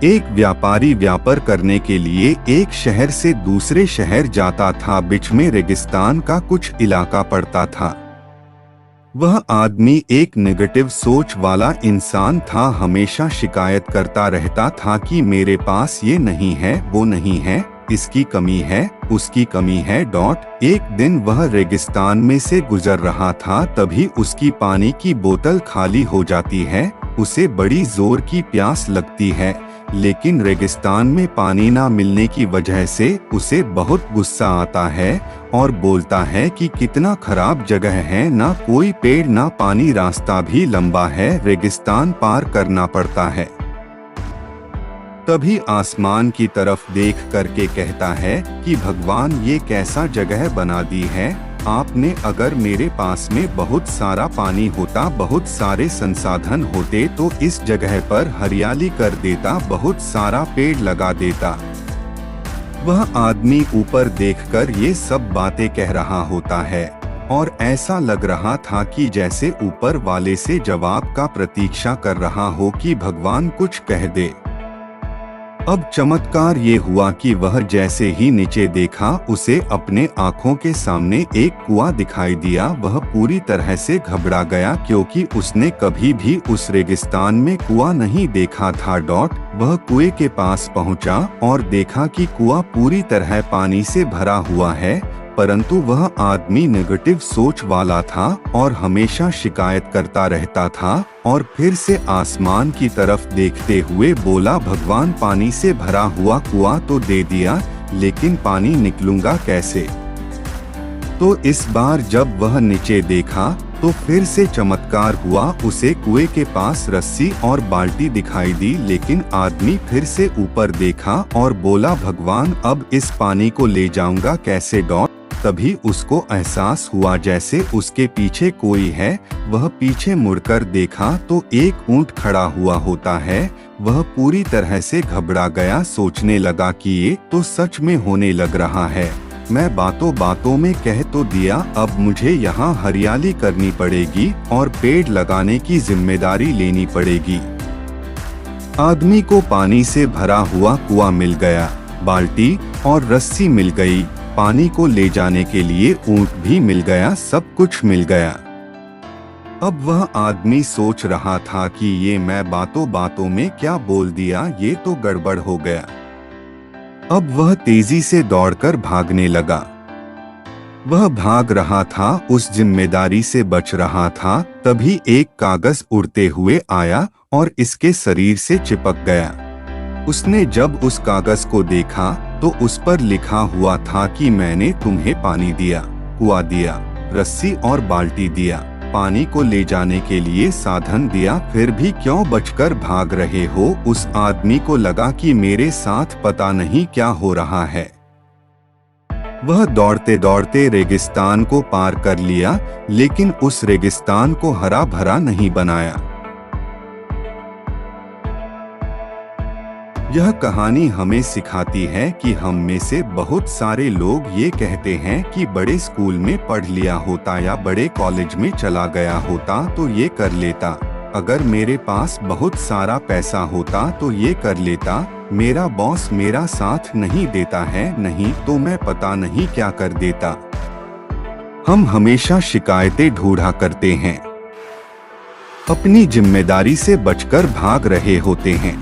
एक व्यापारी व्यापार करने के लिए एक शहर से दूसरे शहर जाता था। बीच में रेगिस्तान का कुछ इलाका पड़ता था। वह आदमी एक नेगेटिव सोच वाला इंसान था। हमेशा शिकायत करता रहता था कि मेरे पास ये नहीं है, वो नहीं है, इसकी कमी है, उसकी कमी है। एक दिन वह रेगिस्तान में से गुजर रहा था, तभी उसकी पानी की बोतल खाली हो जाती है। उसे बड़ी जोर की प्यास लगती है, लेकिन रेगिस्तान में पानी ना मिलने की वजह से उसे बहुत गुस्सा आता है और बोलता है कि कितना खराब जगह है, ना कोई पेड़ ना पानी, रास्ता भी लंबा है, रेगिस्तान पार करना पड़ता है। तभी आसमान की तरफ देख करके कहता है कि भगवान, ये कैसा जगह बना दी है आपने। अगर मेरे पास में बहुत सारा पानी होता, बहुत सारे संसाधन होते, तो इस जगह पर हरियाली कर देता, बहुत सारा पेड़ लगा देता। वह आदमी ऊपर देखकर ये सब बातें कह रहा होता है और ऐसा लग रहा था कि जैसे ऊपर वाले से जवाब का प्रतीक्षा कर रहा हो कि भगवान कुछ कह दे। अब चमत्कार ये हुआ कि वह जैसे ही नीचे देखा, उसे अपने आँखों के सामने एक कुआं दिखाई दिया। वह पूरी तरह से घबरा गया, क्योंकि उसने कभी भी उस रेगिस्तान में कुआं नहीं देखा था। वह कुएं के पास पहुंचा और देखा कि कुआं पूरी तरह पानी से भरा हुआ है, परंतु वह आदमी नेगेटिव सोच वाला था और हमेशा शिकायत करता रहता था। और फिर से आसमान की तरफ देखते हुए बोला, भगवान, पानी से भरा हुआ कुआं तो दे दिया, लेकिन पानी निकलूंगा कैसे। तो इस बार जब वह नीचे देखा तो फिर से चमत्कार हुआ। उसे कुएं के पास रस्सी और बाल्टी दिखाई दी, लेकिन आदमी फिर से ऊपर देखा और बोला, भगवान, अब इस पानी को ले जाऊंगा कैसे। तभी उसको एहसास हुआ जैसे उसके पीछे कोई है। वह पीछे मुड़कर देखा तो एक ऊंट खड़ा हुआ होता है। वह पूरी तरह से घबरा गया, सोचने लगा कि ये तो सच में होने लग रहा है। मैं बातों बातों में कह तो दिया, अब मुझे यहाँ हरियाली करनी पड़ेगी और पेड़ लगाने की जिम्मेदारी लेनी पड़ेगी। आदमी को पानी से भरा हुआ कुआं मिल गया, बाल्टी और रस्सी मिल गई, पानी को ले जाने के लिए ऊंट भी मिल गया, सब कुछ मिल गया। अब वह आदमी सोच रहा था कि ये मैं बातों बातों में क्या बोल दिया, ये तो गड़बड़ हो गया। अब वह तेजी से दौड़कर भागने लगा। वह भाग रहा था, उस जिम्मेदारी से बच रहा था। तभी एक कागज उड़ते हुए आया और इसके शरीर से चिपक गया। उसने जब उस कागज को देखा तो उस पर लिखा हुआ था कि मैंने तुम्हें पानी दिया, कुआं दिया, रस्सी और बाल्टी दिया, पानी को ले जाने के लिए साधन दिया, फिर भी क्यों बचकर भाग रहे हो। उस आदमी को लगा कि मेरे साथ पता नहीं क्या हो रहा है। वह दौड़ते दौड़ते रेगिस्तान को पार कर लिया, लेकिन उस रेगिस्तान को हरा भरा नहीं बनाया। यह कहानी हमें सिखाती है कि हम में से बहुत सारे लोग ये कहते हैं कि बड़े स्कूल में पढ़ लिया होता या बड़े कॉलेज में चला गया होता तो ये कर लेता, अगर मेरे पास बहुत सारा पैसा होता तो ये कर लेता, मेरा बॉस मेरा साथ नहीं देता है, नहीं तो मैं पता नहीं क्या कर देता। हम हमेशा शिकायतें ढूंढा करते हैं, अपनी जिम्मेदारी से बचकर भाग रहे होते हैं।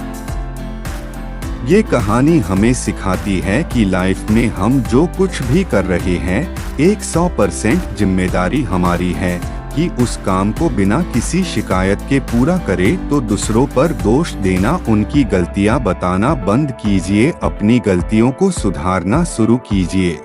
ये कहानी हमें सिखाती है कि लाइफ में हम जो कुछ भी कर रहे हैं 100% जिम्मेदारी हमारी है कि उस काम को बिना किसी शिकायत के पूरा करे। तो दूसरों पर दोष देना, उनकी गलतियां बताना बंद कीजिए, अपनी गलतियों को सुधारना शुरू कीजिए।